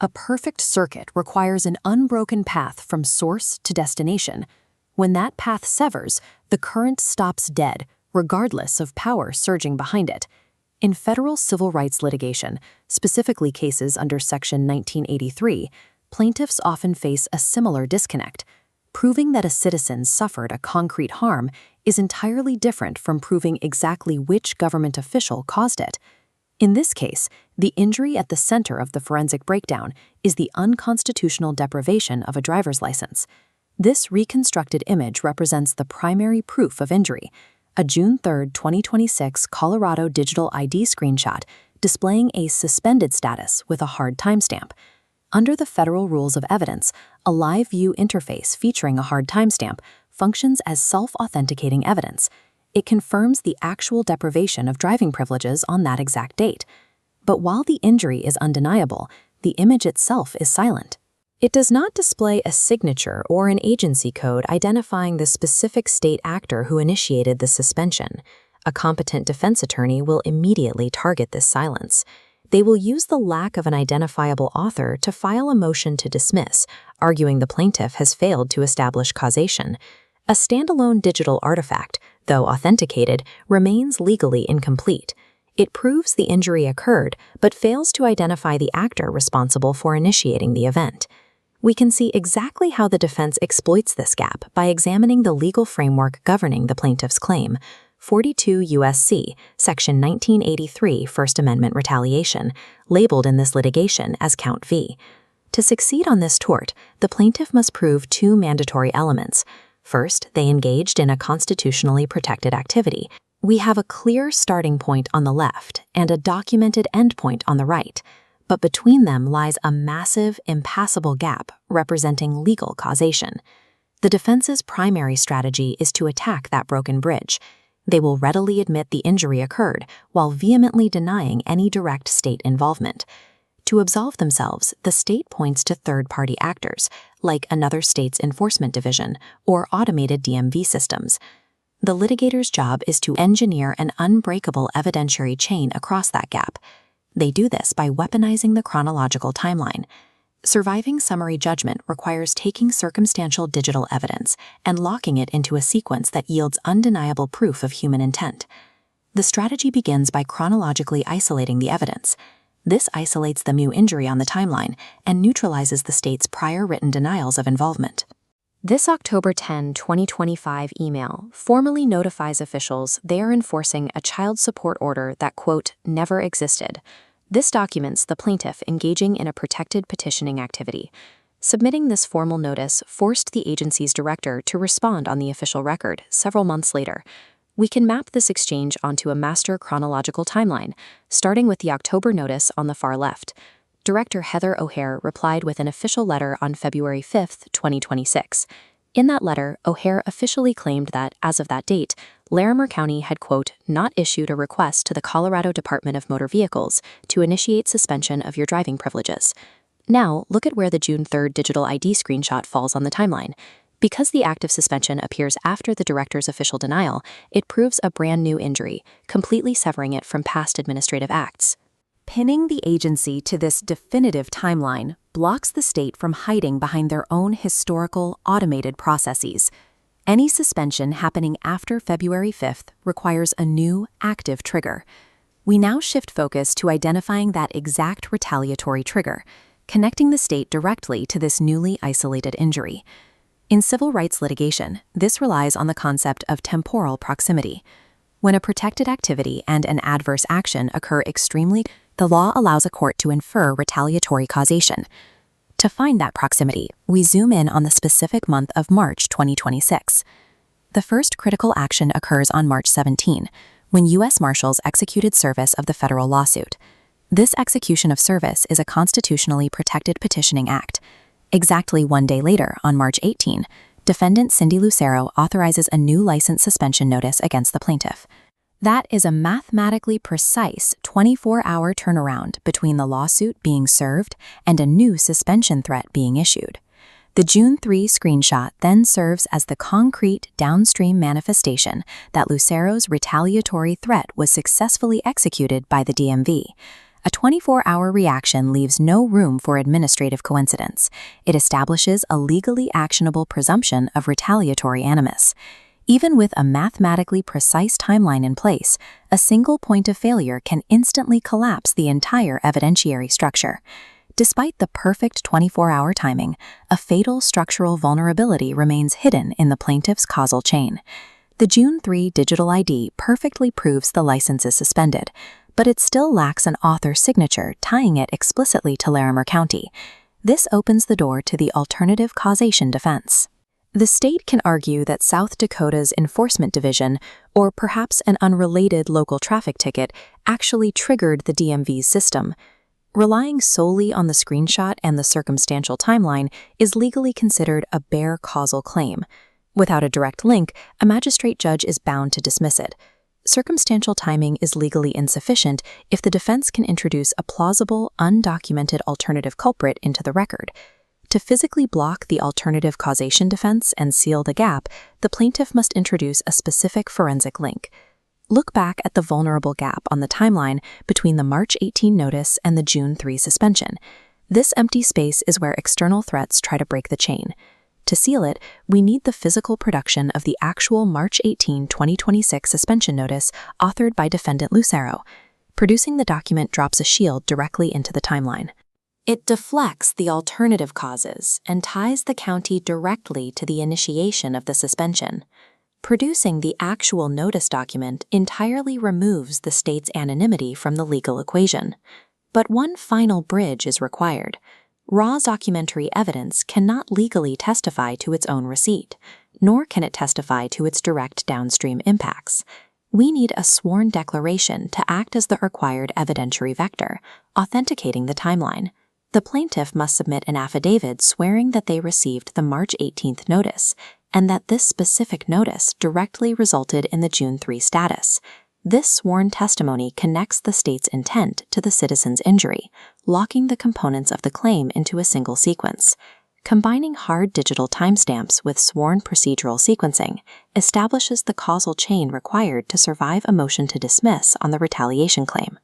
A perfect circuit requires an unbroken path from source to destination. When that path severs, the current stops dead, regardless of power surging behind it. In federal civil rights litigation, specifically cases under Section 1983, plaintiffs often face a similar disconnect. Proving that a citizen suffered a concrete harm is entirely different from proving exactly which government official caused it. In this case, the injury at the center of the forensic breakdown is the unconstitutional deprivation of a driver's license. This reconstructed image represents the primary proof of injury, a June 3, 2026 Colorado digital ID screenshot displaying a suspended status with a hard timestamp. Under the federal rules of evidence, a live view interface featuring a hard timestamp functions as self-authenticating evidence. It confirms the actual deprivation of driving privileges on that exact date. But while the injury is undeniable, the image itself is silent. It does not display a signature or an agency code identifying the specific state actor who initiated the suspension. A competent defense attorney will immediately target this silence. They will use the lack of an identifiable author to file a motion to dismiss, arguing the plaintiff has failed to establish causation. A standalone digital artifact, though authenticated, remains legally incomplete. It proves the injury occurred, but fails to identify the actor responsible for initiating the event. We can see exactly how the defense exploits this gap by examining the legal framework governing the plaintiff's claim, 42 U.S.C., Section 1983 First Amendment retaliation, labeled in this litigation as Count V. To succeed on this tort, the plaintiff must prove two mandatory elements. First, they engaged in a constitutionally protected activity. We have a clear starting point on the left and a documented endpoint on the right, but between them lies a massive, impassable gap representing legal causation. The defense's primary strategy is to attack that broken bridge. They will readily admit the injury occurred while vehemently denying any direct state involvement. To absolve themselves, the state points to third-party actors, like another state's enforcement division or automated DMV systems. The litigator's job is to engineer an unbreakable evidentiary chain across that gap. They do this by weaponizing the chronological timeline. Surviving summary judgment requires taking circumstantial digital evidence and locking it into a sequence that yields undeniable proof of human intent. The strategy begins by chronologically isolating the evidence. This isolates the new injury on the timeline and neutralizes the state's prior written denials of involvement. This October 10, 2025 email formally notifies officials they are enforcing a child support order that, quote, never existed. This documents the plaintiff engaging in a protected petitioning activity. Submitting this formal notice forced the agency's director to respond on the official record several months later. We can map this exchange onto a master chronological timeline, starting with the October notice on the far left. Director Heather O'Hare replied with an official letter on February 5, 2026. In that letter, O'Hare officially claimed that, as of that date, Larimer County had, quote, not issued a request to the Colorado Department of Motor Vehicles to initiate suspension of your driving privileges. Now, look at where the June 3 digital ID screenshot falls on the timeline. Because the act of suspension appears after the director's official denial, it proves a brand new injury, completely severing it from past administrative acts. Pinning the agency to this definitive timeline blocks the state from hiding behind their own historical, automated processes. Any suspension happening after February 5th requires a new, active trigger. We now shift focus to identifying that exact retaliatory trigger, connecting the state directly to this newly isolated injury. In civil rights litigation, this relies on the concept of temporal proximity. When a protected activity and an adverse action occur extremely, the law allows a court to infer retaliatory causation. To find that proximity, we zoom in on the specific month of March 2026. The first critical action occurs on March 17, when U.S. Marshals executed service of the federal lawsuit. This execution of service is a constitutionally protected petitioning act. Exactly 1 day later, on March 18, defendant Cindy Lucero authorizes a new license suspension notice against the plaintiff. That is a mathematically precise 24-hour turnaround between the lawsuit being served and a new suspension threat being issued. The June 3 screenshot then serves as the concrete downstream manifestation that Lucero's retaliatory threat was successfully executed by the DMV. A 24-hour reaction leaves no room for administrative coincidence. It establishes a legally actionable presumption of retaliatory animus. Even with a mathematically precise timeline in place, a single point of failure can instantly collapse the entire evidentiary structure. Despite the perfect 24-hour timing, a fatal structural vulnerability remains hidden in the plaintiff's causal chain. The June 3 digital ID perfectly proves the license is suspended, but it still lacks an author signature tying it explicitly to Larimer County. This opens the door to the alternative causation defense. The state can argue that South Dakota's Enforcement Division, or perhaps an unrelated local traffic ticket, actually triggered the DMV's system. Relying solely on the screenshot and the circumstantial timeline is legally considered a bare causal claim. Without a direct link, a magistrate judge is bound to dismiss it. Circumstantial timing is legally insufficient if the defense can introduce a plausible, undocumented alternative culprit into the record. To physically block the alternative causation defense and seal the gap, the plaintiff must introduce a specific forensic link. Look back at the vulnerable gap on the timeline between the March 18 notice and the June 3 suspension. This empty space is where external threats try to break the chain. To seal it, we need the physical production of the actual March 18, 2026 suspension notice authored by defendant Lucero. Producing the document drops a shield directly into the timeline. It deflects the alternative causes and ties the county directly to the initiation of the suspension. Producing the actual notice document entirely removes the state's anonymity from the legal equation. But one final bridge is required. Raw documentary evidence cannot legally testify to its own receipt, nor can it testify to its direct downstream impacts. We need a sworn declaration to act as the required evidentiary vector, authenticating the timeline. The plaintiff must submit an affidavit swearing that they received the March 18th notice, and that this specific notice directly resulted in the June 3 status. This sworn testimony connects the state's intent to the citizen's injury, locking the components of the claim into a single sequence. Combining hard digital timestamps with sworn procedural sequencing establishes the causal chain required to survive a motion to dismiss on the retaliation claim.